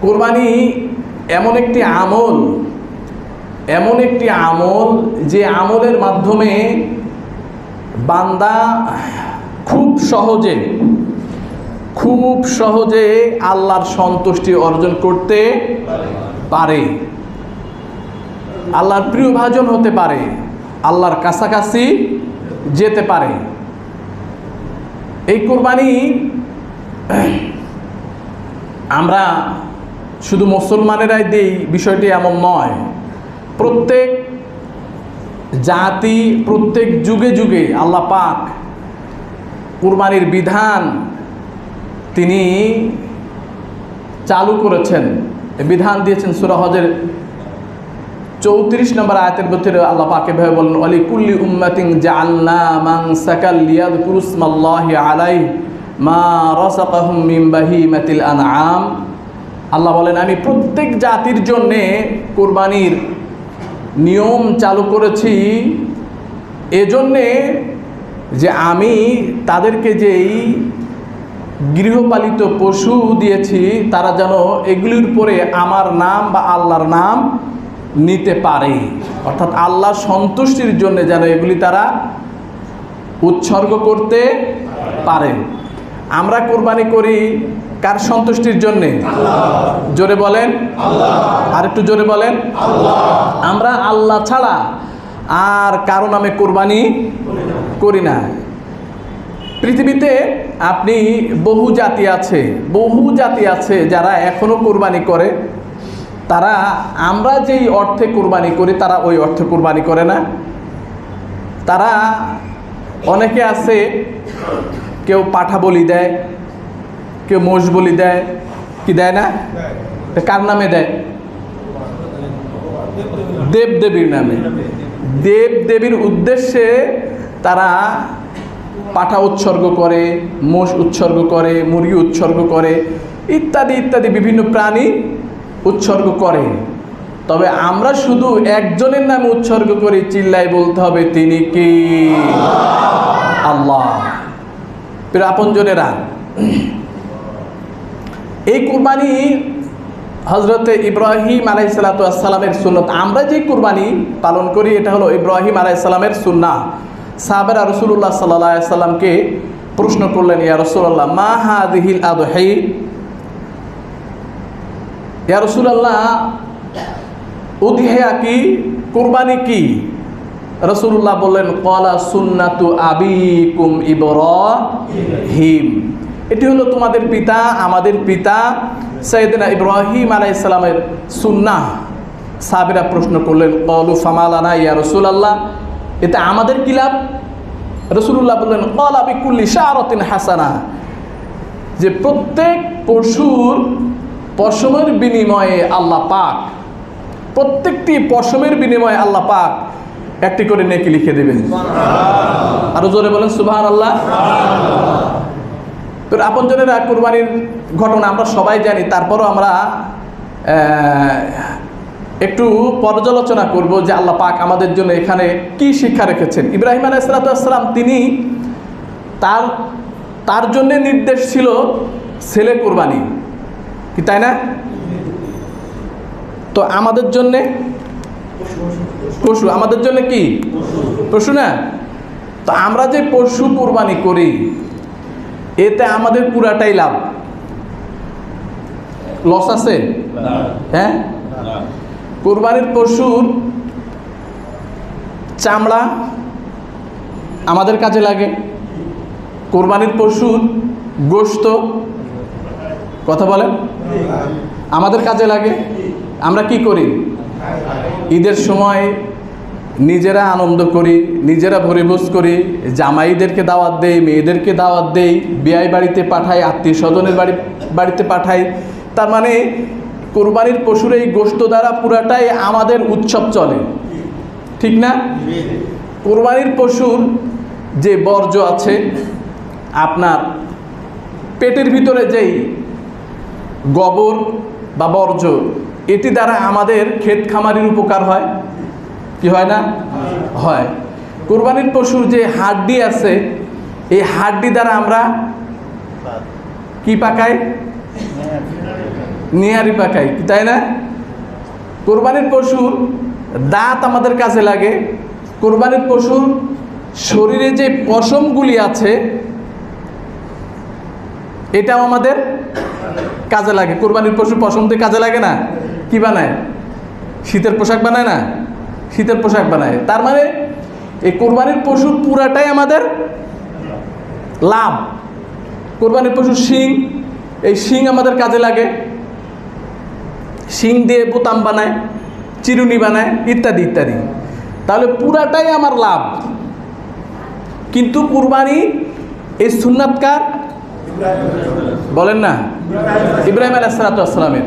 কোরবানি এমন একটি আমল যে আমলের মাধ্যমে বান্দা খুব সহজে আল্লাহর সন্তুষ্টি অর্জন করতে পারে, আল্লাহর প্রিয় ভাজন হতে পারে, আল্লাহর কাছাকাছি যেতে পারে। এই কোরবানি আমরা শুধু মুসলমানেরাই দেই বিষয়টি এমন নয়। প্রত্যেক জাতি, প্রত্যেক যুগে যুগে আল্লাহ পাক কুরবানির বিধান তিনি চালু করেছেন, বিধান দিয়েছেন। সূরা হজের 34 নম্বর আয়াতের ভিতরে আল্লাহ পাক এভাবে বলেন, ওয়ালি কুল্লি উম্মাতিন জাআলনা মানসাকাল লিয়াযকুরু ইসমাল্লাহি আলাইহি মা রাযাকাহুম মিন বাহিমাতিল আনআম। আল্লাহ বলেন, আমি প্রত্যেক জাতির জন্যে কুরবানির নিয়ম চালু করেছি এজন্যে যে আমি তাদেরকে যেই গৃহপালিত পশু দিয়েছি তারা যেন এগুলির উপরে আমার নাম বা আল্লাহর নাম নিতে পারে, অর্থাৎ আল্লাহর সন্তুষ্টির জন্য যেন এগুলি তারা উৎসর্গ করতে পারে। আমরা কোরবানি করি কার সন্তুষ্টির জন্যে? জোরে বলেন আর একটু জোরে বলেন। আমরা আল্লাহ ছাড়া আর কারো নামে কোরবানি করি না। পৃথিবীতে আপনি বহু জাতি আছে যারা এখনো কোরবানি করে। তারা আমরা যেই অর্থে কোরবানি করি তারা ওই অর্থে কোরবানি করে না। তারা অনেকে আছে, কেউ পাঠা বলি দেয়, কেউ মোষ বলি দেয়, কি দেয় না? কার নামে দেয়? দেবদেবীর নামে। দেবদেবীর উদ্দেশ্যে তারা পাঠা উৎসর্গ করে, মোষ উৎসর্গ করে, মুরগি উৎসর্গ করে, ইত্যাদি ইত্যাদি বিভিন্ন প্রাণী উৎসর্গ করে। তবে আমরা শুধু একজনের নামে উৎসর্গ করি, চিল্লাই বলতে হবে তিনি কি? আল্লাহ। প্রিয় আপনজনেরা, এই কুরবানি হযরতে ইব্রাহিম আলাইহিসসালাতু ওয়াসসালামের সুন্নত। আমরা যে কুরবানি পালন করি এটা হলো ইব্রাহিম আলাইহিসসালামের সুন্নাহ। সাহাবারা রাসূলুল্লাহ সাল্লাল্লাহু আলাইহি সাল্লামকে প্রশ্ন করলেন, ইয়া রাসূলুল্লাহ মা হাযিহিল আদহি, ইয়া রাসূলুল্লাহ উদহিয়া কি, কুরবানি কি? রাসূলুল্লাহ বললেন, ক্বালা সুন্নাতু আবিকুম ইব্রাহিম, এটি হলো তোমাদের পিতা, আমাদের পিতা সাইয়েদনা ইব্রাহিম আলাইহিস সালামের সুন্নাহ। সাহাবীরা প্রশ্ন করলেন, ক্বালু ফামালানা ইয়া রাসূলুল্লাহ, এতে আমাদের কি লাভ? রাসূলুল্লাহ বললেন, ক্বালা বিকুল্লি শাআরাতিন হাসানা, যে প্রত্যেক পশুর পশমের বিনিময়ে আল্লাহ পাক, প্রত্যেকটি পশমের বিনিময়ে আল্লাহ পাক একটি করে নেকি লিখে দেবেন। আরো জোরে বলেন সুবহানাল্লাহ। আপনজনেরা, কুরবানির ঘটনা আমরা সবাই জানি, তারপরও আমরা একটু পর্যালোচনা করব যে আল্লাহ পাক আমাদের জন্য এখানে কি শিক্ষা রেখেছেন। ইব্রাহিম আলাইহিসসালাম তিনি তার জন্য নির্দেশ ছিল ছেলে কুরবানি, কি তাই না? তো আমাদের জন্য পশু, আমাদের জন্য কি পশু না? তো আমরা যে পশু কুরবানি করি এতে আমাদের পুরাটাই লাভ, লস আছে? হ্যাঁ, কুরবানির পশুর চামড়া আমাদের কাজে লাগে, কুরবানির পশুর গোশত, কথা বলেন, আমাদের কাজে লাগে। আমরা কি করি? ঈদের সময় নিজেরা আনন্দ করি, নিজেরা ভরিভোজ করি, জামাইদেরকে দাওয়াত দেই, মেয়েদেরকে দাওয়াত দেই, বিয়ে বাড়িতে পাঠাই, আত্মীয় স্বজনের বাড়িতে পাঠাই। তার মানে কোরবানির পশুর এই গোশত দ্বারা পুরাটাই আমাদের উৎসব চলে, ঠিক না? কোরবানির পশুর যে বর্জ্য আছে, আপনার পেটের ভিতরে যেই গোবর বা বর্জ্য, এটি দ্বারা আমাদের ক্ষেত খামারির উপকার হয়, কি হয় না? হয়। কুরবানির পশুর যে হাড্ডি আছে, এই হাড্ডি দ্বারা আমরা কি পাকাই? নিয়ারি পাকাই, তাই না? কোরবানির পশুর দাঁত আমাদের কাজে লাগে, কোরবানির পশুর শরীরে যে পশমগুলি আছে এটাও আমাদের কাজে লাগে। কোরবানির পশু পশম দিয়ে কাজে লাগে না? কি বানায়? শীতের পোশাক বানায় না? শীতের পোশাক বানায়। তার মানে এই কোরবানির পশু পুরাটাই আমাদের লাভ। কোরবানির পশুর শিং, এই শিং আমাদের কাজে লাগে, শিং দিয়ে বোতাম বানায়, চিরুনি বানায়, ইত্যাদি ইত্যাদি। তাহলে পুরাটাই আমার লাভ। কিন্তু কুরবানি এই সুন্নাত কার? বলেন না, ইব্রাহিম আলাইহিস সালাতু ওয়াস সালামের।